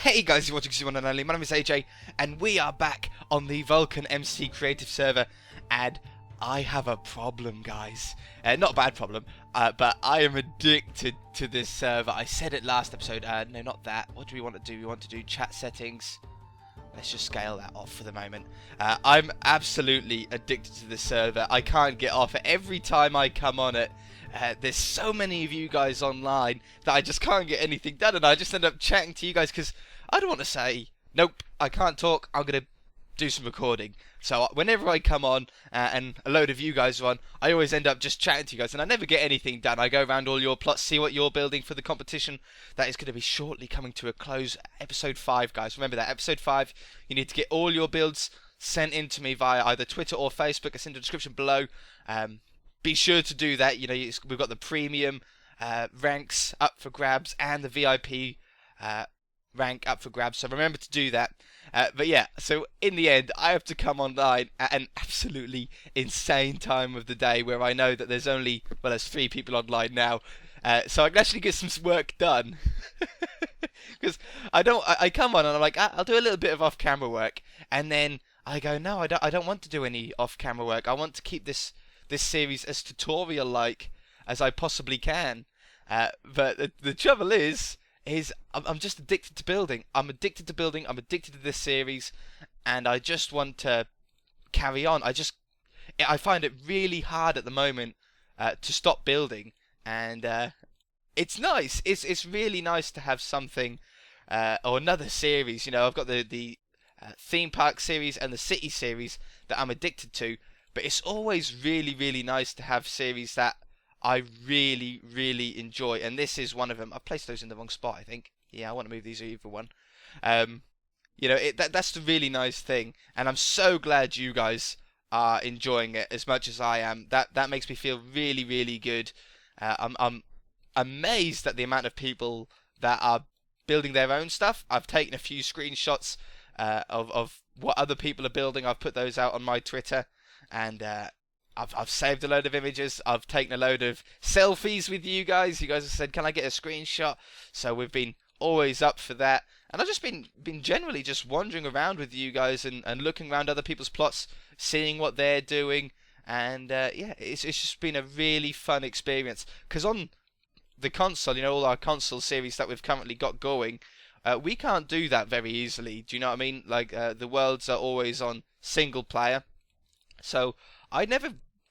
Hey guys, you're watching C1 and Only. My name is AJ, and we are back on the VulcanMC creative server. And I have a problem, guys. Not a bad problem, but I am addicted to this server. I said it last episode. No, not that. What do we want to do? We want to do chat settings. Let's just scale that off for the moment. I'm absolutely addicted to this server. I can't get off it. Every time I come on it, there's so many of you guys online that I just can't get anything done, and I just end up chatting to you guys because I don't want to say, nope, I can't talk, I'm going to do some recording. So whenever I come on and a load of you guys are on, I always end up just chatting to you guys, and I never get anything done. I go around all your plots, see what you're building for the competition that is going to be shortly coming to a close. Episode 5, guys. Remember that, episode 5, you need to get all your builds sent in to me via either Twitter or Facebook. It's in the description below. Be sure to do that. You know, we've got the premium ranks up for grabs and the VIP rank up for grabs, so remember to do that. But yeah, so in the end, I have to come online at an absolutely insane time of the day where I know that there's only, well, there's 3 people online now, so I can actually get some work done. Because I come on and I'm like, I'll do a little bit of off-camera work, and then I go, no, I don't want to do any off-camera work. I want to keep this series as tutorial-like as I possibly can. But the trouble is I'm just addicted to building. I'm addicted to building. I'm addicted to this series, and I just want to carry on. I find it really hard at the moment to stop building, and it's nice. It's really nice to have something or another series. You know, I've got the theme park series and the city series that I'm addicted to. But it's always really, really nice to have series that I really, really enjoy. And this is one of them. I've placed those in the wrong spot, I think. Yeah, I want to move these either one. You know, that's the really nice thing. And I'm so glad you guys are enjoying it as much as I am. That makes me feel really, really good. I'm amazed at the amount of people that are building their own stuff. I've taken a few screenshots of what other people are building. I've put those out on my Twitter. And I've saved a load of images. I've taken a load of selfies with you guys. You guys have said, can I get a screenshot? So we've been always up for that. And I've just been generally just wandering around with you guys and looking around other people's plots, seeing what they're doing. And yeah, it's just been a really fun experience. Because on the console, you know, all our console series that we've currently got going, we can't do that very easily. Do you know what I mean? Like, the worlds are always on single player. So I never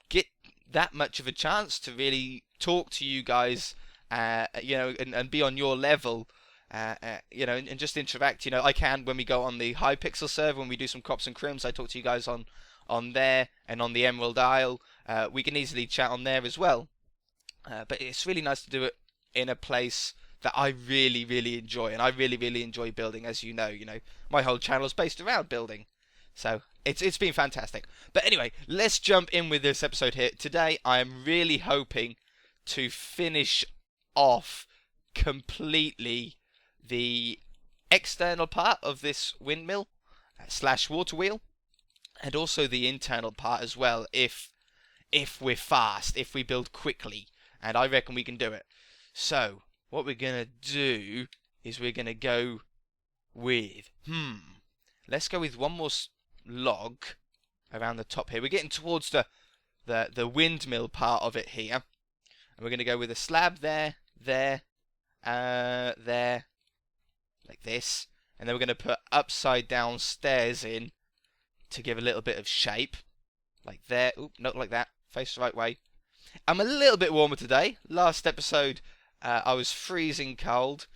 get that much of a chance to really talk to you guys, you know, and be on your level, you know, and just interact. You know, I can when we go on the Hypixel server, when we do some crops and crims. I talk to you guys on there, and on the Emerald Isle. We can easily chat on there as well. But it's really nice to do it in a place that I really, really enjoy, and I really, really enjoy building. As you know, my whole channel is based around building. So it's been fantastic. But anyway, let's jump in with this episode here. Today I am really hoping to finish off completely the external part of this windmill / water wheel, and also the internal part as well, if we're fast, if we build quickly, and I reckon we can do it. So what we're gonna do is we're gonna go with let's go with one more log around the top here. We're getting towards the windmill part of it here, and we're going to go with a slab there, there, like this, and then we're going to put upside down stairs in to give a little bit of shape, like there. Oop, not like that. Face the right way. I'm a little bit warmer today. Last episode I was freezing cold.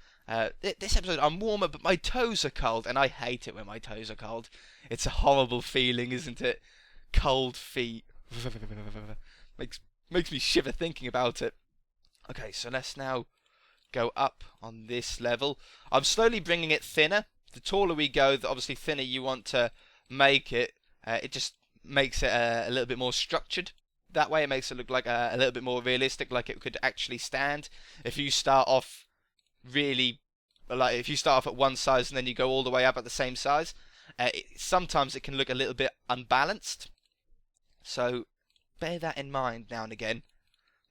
This episode I'm warmer, but my toes are cold, and I hate it when my toes are cold. It's a horrible feeling, isn't it? Cold feet. makes me shiver thinking about it. Okay, so let's now go up on this level. I'm slowly bringing it thinner. The taller we go, the obviously thinner you want to make it. It just makes it a little bit more structured. That way it makes it look like a little bit more realistic, like it could actually stand. If you start off really, like if you start off at one size and then you go all the way up at the same size, sometimes it can look a little bit unbalanced. So bear that in mind now and again.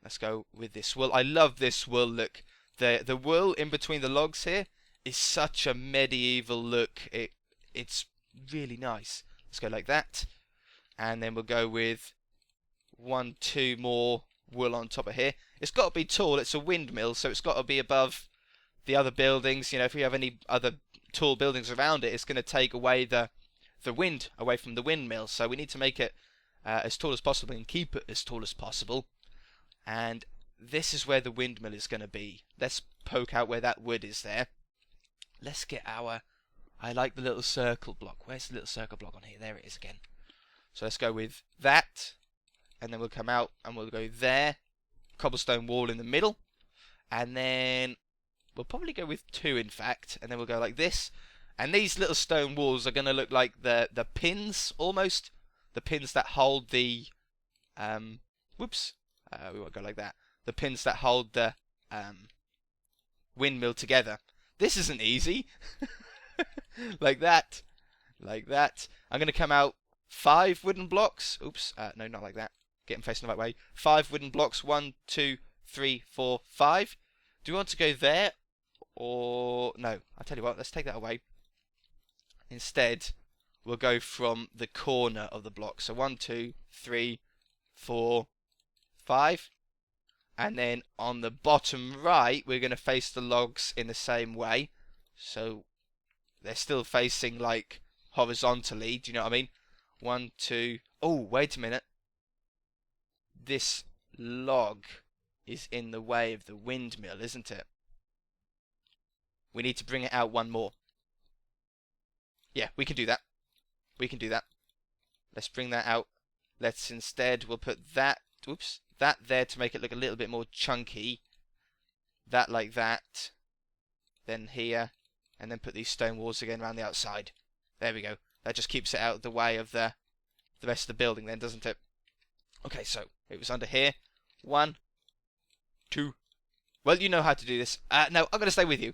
Let's go with this wool. I love this wool look. The wool in between the logs here is such a medieval look. It's really nice. Let's go like that, and then we'll go with 1, 2 more wool on top of here. It's got to be tall. It's a windmill, so it's got to be above the other buildings. You know, if we have any other tall buildings around it, it's going to take away the wind away from the windmill. So we need to make it as tall as possible and keep it as tall as possible. And this is where the windmill is going to be. Let's poke out where that wood is there. Let's get our... I like the little circle block. Where's the little circle block on here? There it is again. So let's go with that. And then we'll come out and we'll go there. Cobblestone wall in the middle. And then we'll probably go with 2, in fact. And then we'll go like this. And these little stone walls are going to look like the pins, almost. The pins that hold the... whoops. We won't go like that. The pins that hold the windmill together. This isn't easy. Like that. Like that. I'm going to come out 5 wooden blocks. Oops. No, not like that. Get them facing the right way. 5 wooden blocks. 1, 2, 3, 4, 5. Do we want to go there? Or... No. I'll tell you what. Let's take that away. Instead, we'll go from the corner of the block. So 1, 2, 3, 4, 5. And then on the bottom right, we're going to face the logs in the same way. So they're still facing like horizontally. Do you know what I mean? 1, 2. Oh, wait a minute. This log is in the way of the windmill, isn't it? We need to bring it out 1 more. Yeah, we can do that. We can do that. Let's bring that out. Let's instead, we'll put that, oops, that there to make it look a little bit more chunky. That like that. Then here. And then put these stone walls again around the outside. There we go. That just keeps it out of the way of the rest of the building then, doesn't it? Okay, so it was under here. 1, 2. Well, you know how to do this. No, I'm going to stay with you.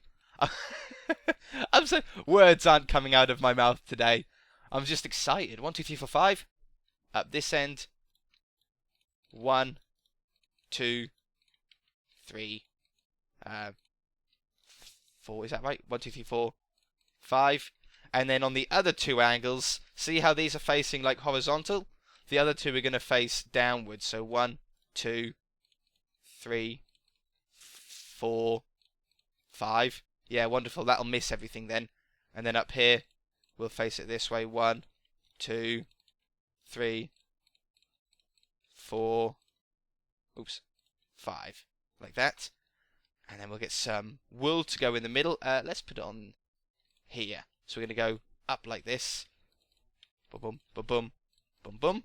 Words aren't coming out of my mouth today. I'm just excited. 1, 2, 3, 4, 5. Up this end. 1, 2, 3, 4. Is that right? 1, 2, 3, 4, 5. And then on the other 2 angles, see how these are facing like horizontal? The other 2 are going to face downwards. So 1, 2, 3, 4, 5. Yeah, wonderful. That'll miss everything then. And then up here, we'll face it this way. 1, 2, 3, 4, oops, 5. Like that. And then we'll get some wool to go in the middle. Let's put it on here. So we're going to go up like this. Boom, boom, boom, boom, boom.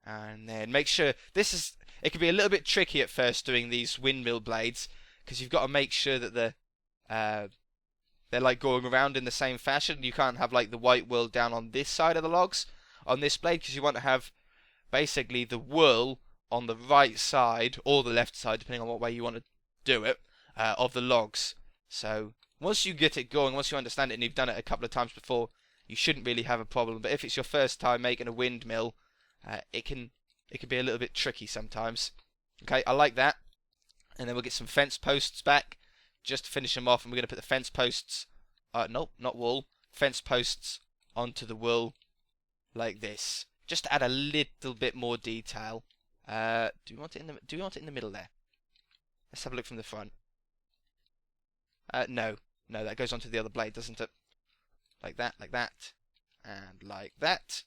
And then make sure, it can be a little bit tricky at first doing these windmill blades. Because you've got to make sure that they're like going around in the same fashion. You can't have like the white wool down on this side of the logs on this blade. Because you want to have basically the wool on the right side or the left side, depending on what way you want to do it, of the logs. So once you get it going, once you understand it and you've done it a couple of times before, you shouldn't really have a problem. But if it's your first time making a windmill, it can be a little bit tricky sometimes. Okay, I like that. And then we'll get some fence posts back just to finish them off. And we're going to put the fence posts, nope, not wool, fence posts onto the wool like this, just to add a little bit more detail. Do we want it in the middle there? Let's have a look from the front. No, that goes onto the other blade, doesn't it? Like that, and like that.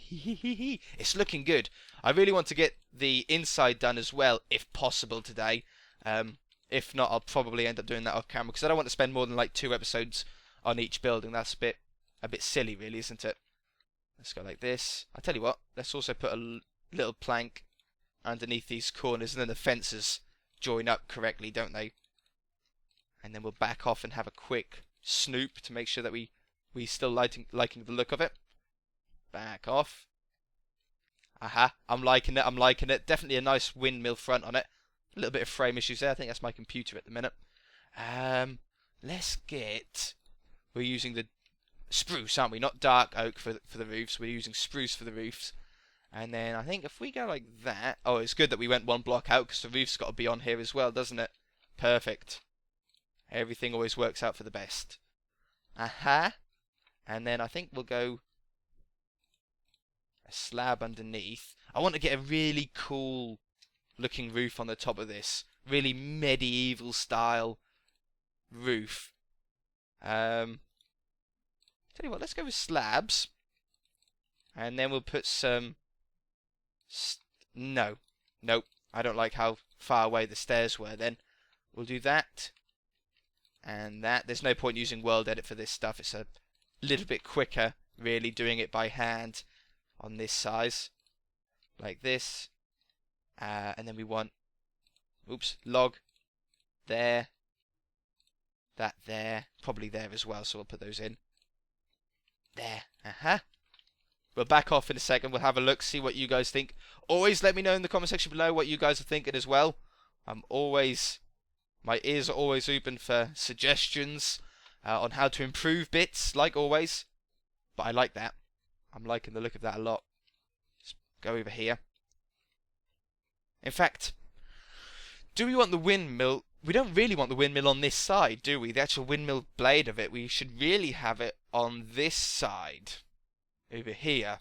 It's looking good. I really want to get the inside done as well, if possible, today. If not, I'll probably end up doing that off camera, because I don't want to spend more than like 2 episodes on each building. That's a bit silly, really, isn't it? Let's go like this. I'll tell you what, let's also put a little plank underneath these corners, and then the fences join up correctly, don't they? And then we'll back off and have a quick snoop to make sure that we still liking the look of it. Back off. Aha, I'm liking it. Definitely a nice windmill front on it. A little bit of frame issues there. I think that's my computer at the minute. Let's get... We're using the spruce, aren't we? Not dark oak for the roofs. We're using spruce for the roofs. And then I think if we go like that... Oh, it's good that we went 1 block out, because the roof's got to be on here as well, doesn't it? Perfect. Everything always works out for the best. Aha. And then I think we'll go a slab underneath. I want to get a really cool looking roof on the top of this. Really medieval style roof. Tell you what, let's go with slabs. And then we'll put some... Nope. I don't like how far away the stairs were then. We'll do that. And that. There's no point using World Edit for this stuff. It's a little bit quicker, really, doing it by hand on this size. Like this. And then we want... Oops. Log. There. That there. Probably there as well, so we'll put those in. There. Aha. We'll back off in a second. We'll have a look, see what you guys think. Always let me know in the comment section below what you guys are thinking as well. My ears are always open for suggestions on how to improve bits, like always. But I like that. I'm liking the look of that a lot. Let's go over here. In fact, do we want the windmill? We don't really want the windmill on this side, do we? The actual windmill blade of it. We should really have it on this side. Over here.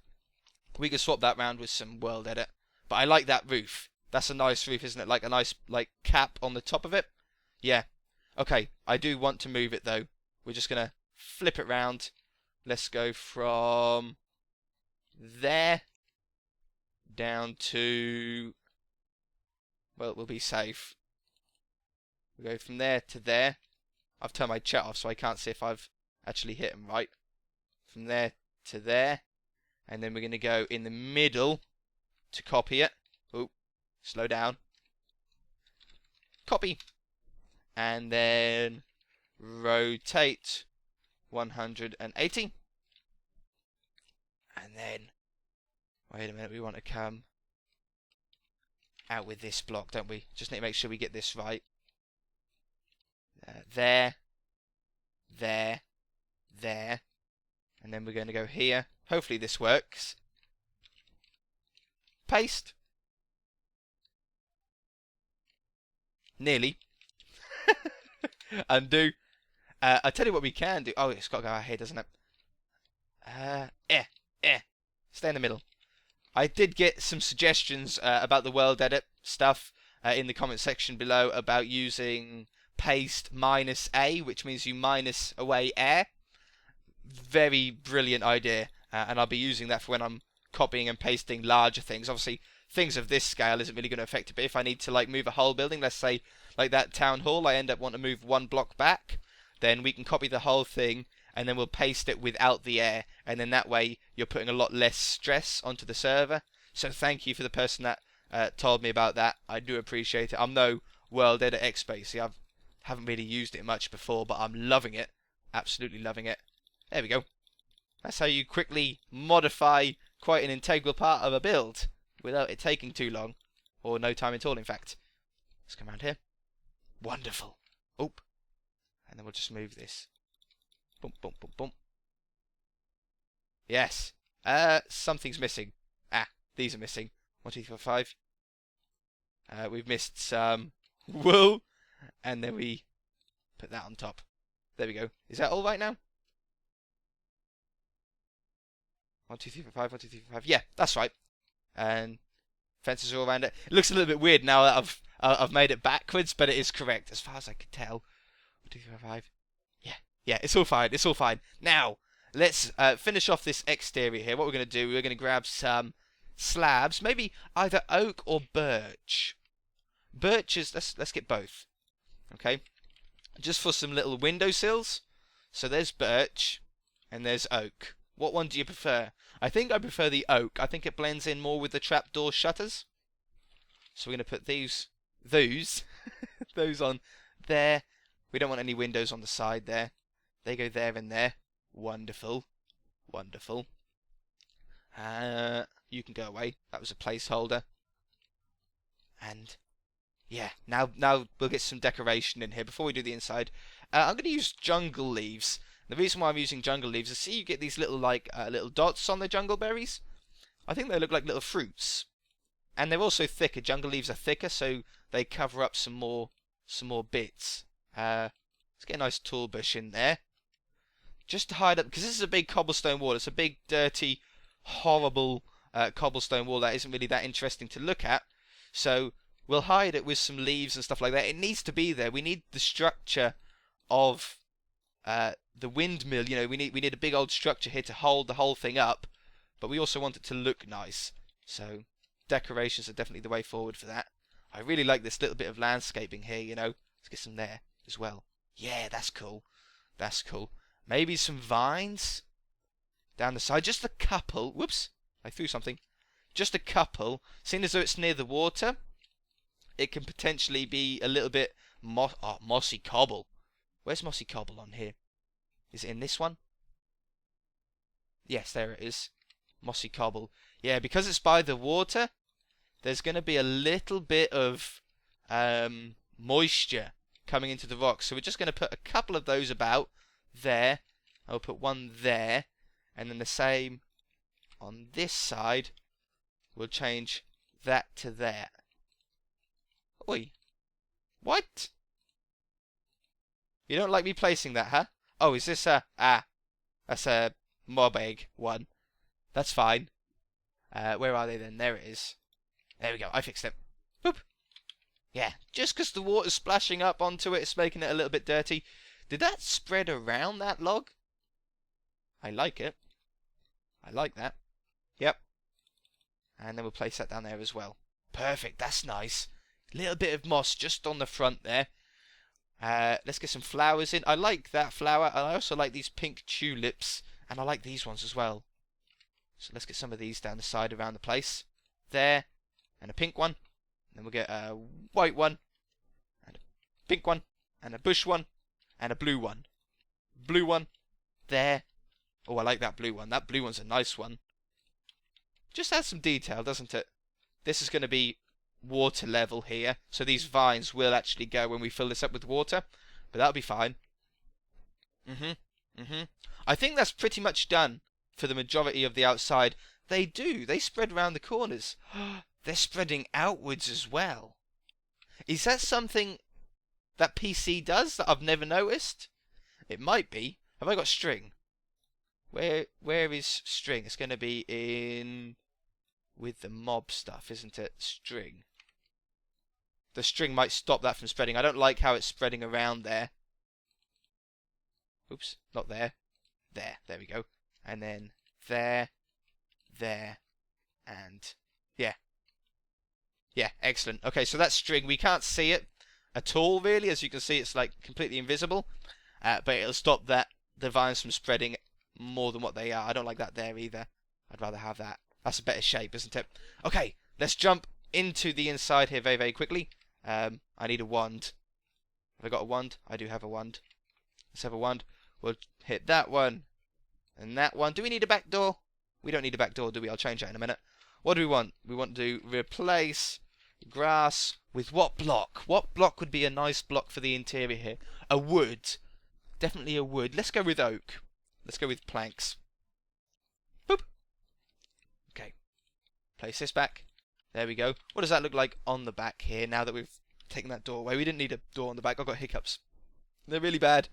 We could swap that round with some World Edit. But I like that roof. That's a nice roof, isn't it? Like a nice cap on the top of it. Yeah. Okay, I do want to move it though. We're just going to flip it round. Let's go from there down to... Well, we'll be safe. We'll go from there to there. I've turned my chat off so I can't see if I've actually hit them right. From there to there. And then we're going to go in the middle to copy it. Oh, slow down. Copy. And then rotate 180. And then, wait a minute, we want to come out with this block, don't we? Just need to make sure we get this right. There. There. There. And then we're going to go here. Hopefully this works. Paste. Nearly. Undo. I'll tell you what we can do. Oh, it's got to go out here, doesn't it? Stay in the middle. I did get some suggestions about the World Edit stuff in the comment section below about using paste -A, which means you minus away air. Very brilliant idea, and I'll be using that for when I'm copying and pasting larger things. Obviously, things of this scale isn't really going to affect it, but if I need to like move a whole building, let's say like that town hall, I end up wanting to move one block back, then we can copy the whole thing and then we'll paste it without the air, and then that way you're putting a lot less stress onto the server. So thank you for the person that told me about that. I do appreciate it. I'm no World Edit expert. See, I haven't really used it much before, but I'm loving it. Absolutely loving it. There we go. That's how you quickly modify quite an integral part of a build without it taking too long, or no time at all, in fact. Let's come around here. Wonderful. Oop. And then we'll just move this. Boom, boom, boom, boom. Yes. Something's missing. These are missing. 1, 2, 3, 4, 5. We've missed some wool, and then we put that on top. There we go. Is that all right now? 1, 2, 3, 4, 5. 1, 2, 3, 4, 5. Yeah, that's right. And fences all around it. It looks a little bit weird now that I've made it backwards, but it is correct as far as I can tell. 1, 2, 3, 4, 5. Yeah, it's all fine. It's all fine. Now let's finish off this exterior here. What we're going to do, we're going to grab some slabs, maybe either oak or birch. Birch is let's get both. Okay, just for some little windowsills. So there's birch and there's oak. What one do you prefer? I think I prefer the oak. I think it blends in more with the trapdoor shutters. So we're going to put those on there. We don't want any windows on the side there. They go there and there. Wonderful. Wonderful. You can go away. That was a placeholder. And yeah, now we'll get some decoration in here before we do the inside. I'm going to use jungle leaves. The reason why I'm using jungle leaves is, see, you get these little little dots on the jungle berries. I think they look like little fruits, and they're also thicker. Jungle leaves are thicker, so they cover up some more bits. Let's get a nice tall bush in there. Just to hide up, because this is a big cobblestone wall. It's a big, dirty, horrible cobblestone wall that isn't really that interesting to look at. So we'll hide it with some leaves and stuff like that. It needs to be there. We need the structure of the windmill. You know, we need a big old structure here to hold the whole thing up. But we also want it to look nice. So decorations are definitely the way forward for that. I really like this little bit of landscaping here, you know. Let's get some there as well. Yeah, that's cool. That's cool. Maybe some vines down the side. Just a couple. Whoops. I threw something. Just a couple. Seeing as though it's near the water, it can potentially be a little bit mossy cobble. Where's mossy cobble on here? Is it in this one? Yes, there it is. Mossy cobble. Yeah, because it's by the water, there's going to be a little bit of moisture coming into the rocks. So we're just going to put a couple of those about there. I'll put one there. And then the same on this side. We'll change that to there. Oi. What? You don't like me placing that, huh? Oh, is this a... Ah. That's a mob egg one. That's fine. Where are they then? There it is. There we go. I fixed it. Boop. Yeah. Just because the water's splashing up onto it, it's making it a little bit dirty. Did that spread around that log? I like it. I like that. Yep. And then we'll place that down there as well. Perfect. That's nice. Little bit of moss just on the front there. Let's get some flowers in. I like that flower. And I also like these pink tulips. And I like these ones as well. So let's get some of these down the side around the place. There. And a pink one. And then we'll get a white one. And a pink one. And a bush one. And a blue one. Blue one. There. Oh, I like that blue one. That blue one's a nice one. Just adds some detail, doesn't it? This is going to be water level here. So these vines will actually go when we fill this up with water. But that'll be fine. I think that's pretty much done for the majority of the outside. They do. They spread around the corners. They're spreading outwards as well. Is that something that PC does that I've never noticed? It might be. Have I got string? Where is string? It's going to be in with the mob stuff, isn't it? String. The string might stop that from spreading. I don't like how it's spreading around there. Oops, not there. There we go. And then there, and yeah. Yeah, excellent. Okay, so that's string. We can't see it at all, really. As you can see, it's like completely invisible. But it'll stop the vines from spreading more than what they are. I don't like that there either. I'd rather have that. That's a better shape, isn't it? Okay, let's jump into the inside here very, very quickly. I need a wand. Have I got a wand? I do have a wand. Let's have a wand. We'll hit that one and that one. Do we need a back door? We don't need a back door, do we? I'll change that in a minute. What do we want? We want to replace grass with what block? What block would be a nice block for the interior here? A wood. Definitely a wood. Let's go with oak. Let's go with planks. Boop. Okay. Place this back. There we go. What does that look like on the back here now that we've taken that door away? We didn't need a door on the back. I've got hiccups. They're really bad.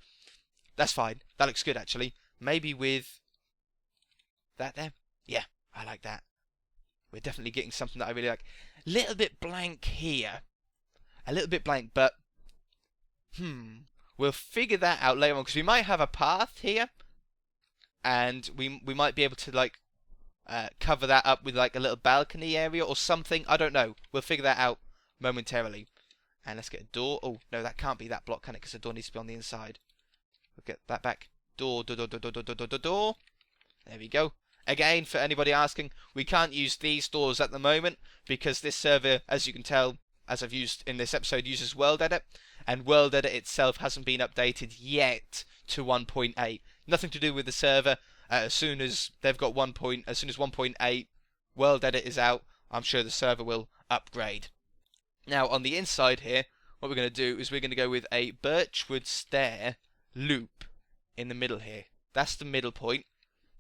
That's fine. That looks good, actually. Maybe with that there. Yeah, I like that. We're definitely getting something that I really like. Little bit blank here. A little bit blank, but we'll figure that out later on, because we might have a path here, and we might be able to like cover that up with like a little balcony area or something. I don't know. We'll figure that out momentarily. And let's get a door. Oh no, that can't be that block, can it? Because the door needs to be on the inside. We'll get that back. Door. There we go. Again, for anybody asking, we can't use these doors at the moment because this server, as you can tell, as I've used in this episode, uses World Edit, and World Edit itself hasn't been updated yet to 1.8. Nothing to do with the server. As soon as they've got as soon as 1.8 World Edit is out, I'm sure the server will upgrade. Now, on the inside here, what we're going to do is we're going to go with a birchwood stair loop in the middle here. That's the middle point.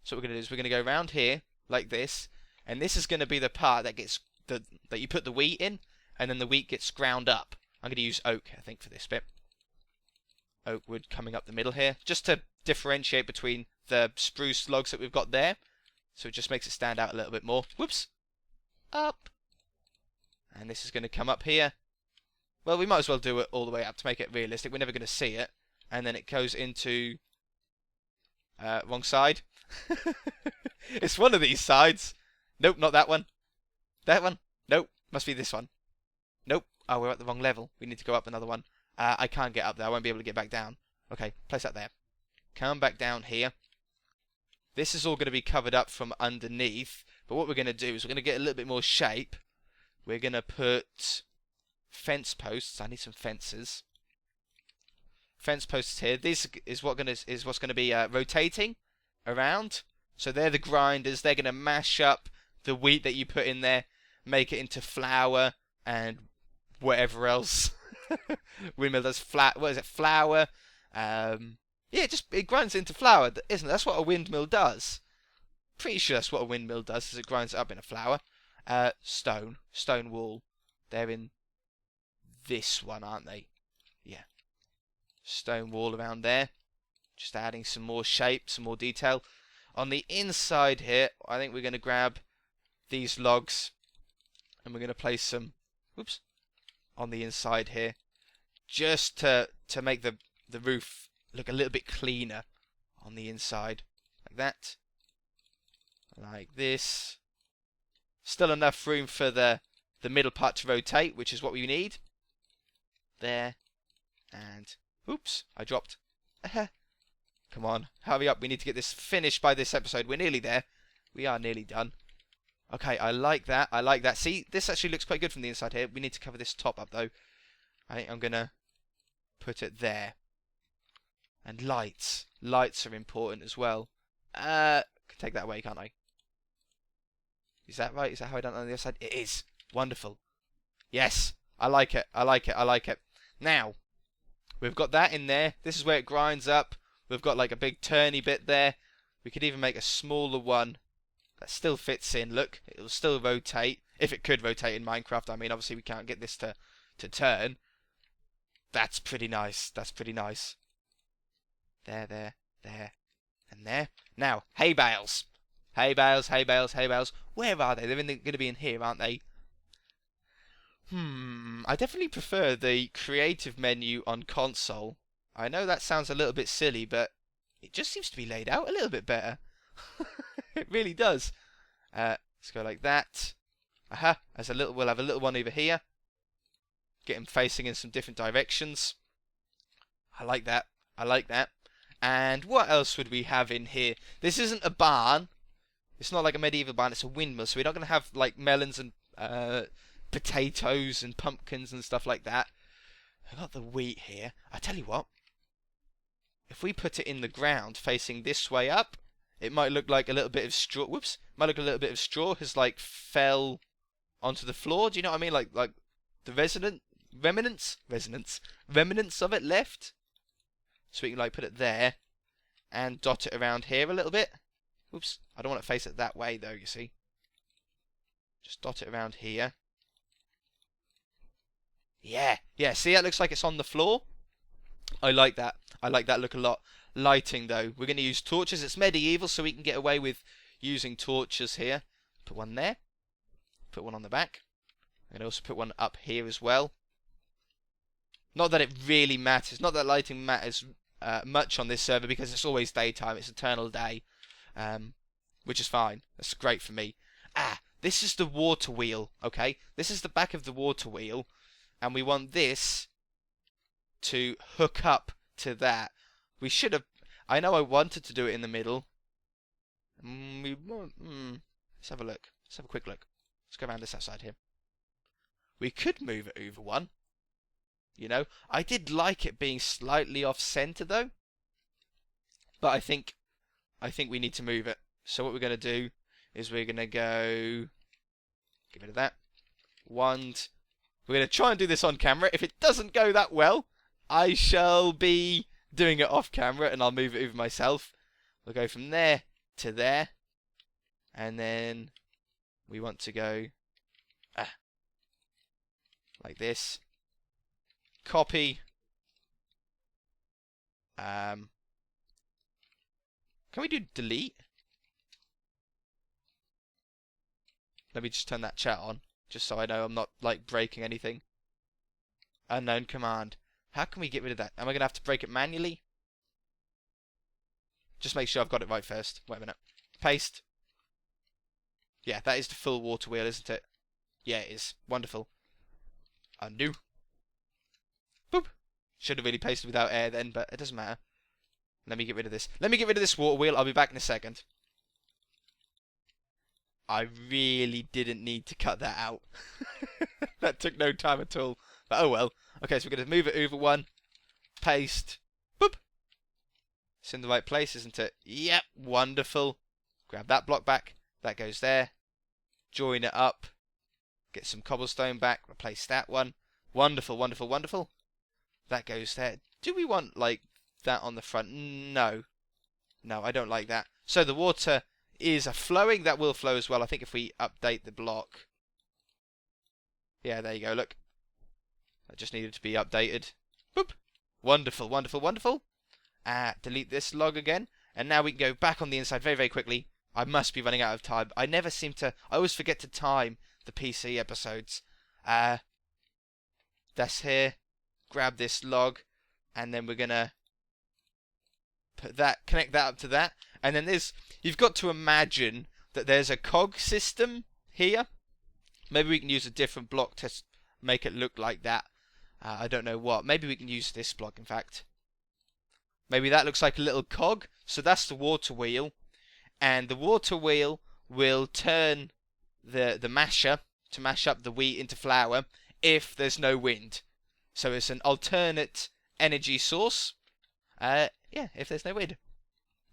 So what we're going to do is we're going to go around here like this, and this is going to be the part that gets that you put the wheat in, and then the wheat gets ground up. I'm going to use oak, I think, for this bit. oak wood coming up the middle here, just to differentiate between the spruce logs that we've got there. So it just makes it stand out a little bit more. Whoops! Up! And this is going to come up here. Well, we might as well do it all the way up to make it realistic. We're never going to see it. And then it goes into... wrong side. It's one of these sides. Nope, not that one. That one? Nope, must be this one. Nope. Oh, we're at the wrong level. We need to go up another one. I can't get up there. I won't be able to get back down. Okay, place that there. Come back down here. This is all going to be covered up from underneath. But what we're going to do is we're going to get a little bit more shape. We're going to put fence posts. I need some fences. Fence posts here. This is what's going to be rotating around. So they're the grinders. They're going to mash up the wheat that you put in there, make it into flour and whatever else. Windmill does flat. What is it? Flour. Yeah, it grinds it into flour, isn't it? That's what a windmill does. Pretty sure that's what a windmill does. Is it grinds it up into flour. Stone wool. They're in this one, aren't they? Yeah. Stone wall around there. Just adding some more shape, some more detail. On the inside here, I think we're going to grab these logs and we're going to place some on the inside here, just to make the roof look a little bit cleaner on the inside, like that, like this. Still enough room for the middle part to rotate, which is what we need. There, and oops, I dropped. Come on, hurry up, we need to get this finished by this episode. We're nearly there. We are nearly done. Okay, I like that. I like that. See, this actually looks quite good from the inside here. We need to cover this top up, though. I think I'm going to put it there. And lights. Lights are important as well. Can take that away, can't I? Is that right? Is that how I done it on the other side? It is. Wonderful. Yes. I like it. I like it. I like it. Now, we've got that in there. This is where it grinds up. We've got like a big turny bit there. We could even make a smaller one that still fits in. Look, it'll still rotate. If it could rotate in Minecraft. I mean, obviously we can't get this to turn. That's pretty nice. That's pretty nice. There, there, there, and there. Now, hay bales. Hay bales, hay bales, hay bales. Where are they? They're going to be in here, aren't they? I definitely prefer the creative menu on console. I know that sounds a little bit silly, but it just seems to be laid out a little bit better. It really does. Let's go like that. We'll have a little one over here. Get him facing in some different directions. I like that. I like that. And what else would we have in here? This isn't a barn. It's not like a medieval barn. It's a windmill. So we're not going to have like melons and potatoes and pumpkins and stuff like that. I've got the wheat here. I tell you what. If we put it in the ground facing this way up, it might look like a little bit of straw. Whoops. Might look a little bit of straw has like fell onto the floor. Do you know what I mean? Like the remnants of it left. So we can like put it there and dot it around here a little bit. Oops. I don't want to face it that way though, you see. Just dot it around here. Yeah. Yeah, see that looks like it's on the floor? I like that. I like that look a lot. Lighting though. We're going to use torches. It's medieval so we can get away with using torches here. Put one there. Put one on the back. I'm going to also put one up here as well. Not that it really matters. Not that lighting matters much on this server because it's always daytime. It's eternal day. Which is fine. That's great for me. This is the water wheel. Okay? This is the back of the water wheel. And we want this to hook up to that. We should have... I know I wanted to do it in the middle. Let's have a look. Let's have a quick look. Let's go around this outside here. We could move it over one. You know, I did like it being slightly off center though. But I think we need to move it. So what we're going to do is we're going to go... Get rid of that. We're going to try and do this on camera. If it doesn't go that well, I shall be doing it off camera and I'll move it over myself. We'll go from there to there. And then we want to go like this. Copy. Can we do delete? Let me just turn that chat on, just so I know I'm not, like, breaking anything. Unknown command. How can we get rid of that? Am I going to have to break it manually? Just make sure I've got it right first. Wait a minute. Paste. Yeah, that is the full water wheel, isn't it? Yeah, it is. Wonderful. Undo. Boop. Should have really pasted without air then, but it doesn't matter. Let me get rid of this. Let me get rid of this water wheel. I'll be back in a second. I really didn't need to cut that out. That took no time at all. But oh well. Okay, so we're going to move it over one. Paste. Boop. It's in the right place, isn't it? Yep. Wonderful. Grab that block back. That goes there. Join it up. Get some cobblestone back. Replace that one. Wonderful, wonderful, wonderful. That goes there. Do we want, like, that on the front? No. No, I don't like that. So the water is flowing. That will flow as well. I think if we update the block. Yeah, there you go. Look. That just needed to be updated. Boop. Wonderful, wonderful, wonderful. Delete this log again. And now we can go back on the inside very, very quickly. I must be running out of time. I never seem to... I always forget to time the PC episodes. That's here. Grab this log. And then we're going to put that, connect that up to that. And then there's... You've got to imagine that there's a cog system here. Maybe we can use a different block to make it look like that. I don't know what. Maybe we can use this block, in fact. Maybe that looks like a little cog. So that's the water wheel. And the water wheel will turn the masher to mash up the wheat into flour if there's no wind. So it's an alternate energy source. Yeah, if there's no wind.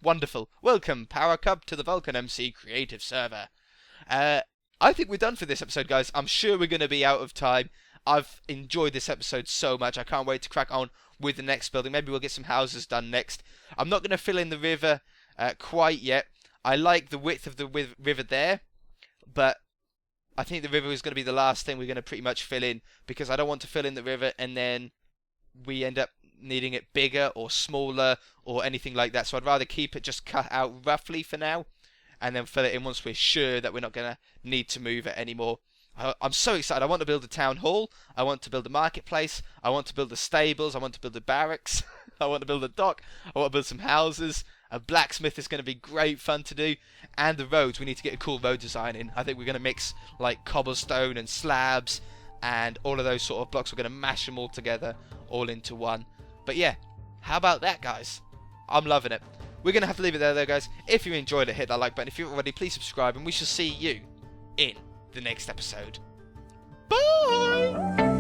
Wonderful. Welcome, Power Cup, to the VulcanMC Creative Server. I think we're done for this episode, guys. I'm sure we're going to be out of time. I've enjoyed this episode so much. I can't wait to crack on with the next building. Maybe we'll get some houses done next. I'm not going to fill in the river quite yet. I like the width of the river there, but I think the river is going to be the last thing we're going to pretty much fill in, because I don't want to fill in the river and then we end up needing it bigger or smaller or anything like that. So I'd rather keep it just cut out roughly for now and then fill it in once we're sure that we're not going to need to move it anymore. I'm so excited. I want to build a town hall. I want to build a marketplace. I want to build the stables. I want to build the barracks. I want to build a dock. I want to build some houses. A blacksmith is going to be great fun to do. And the roads. We need to get a cool road design in. I think we're going to mix like cobblestone and slabs and all of those sort of blocks. We're going to mash them all together, all into one. But yeah, how about that, guys? I'm loving it. We're going to have to leave it there, though, guys. If you enjoyed it, hit that like button. If you're already, please subscribe. And we shall see you in the next episode. Bye!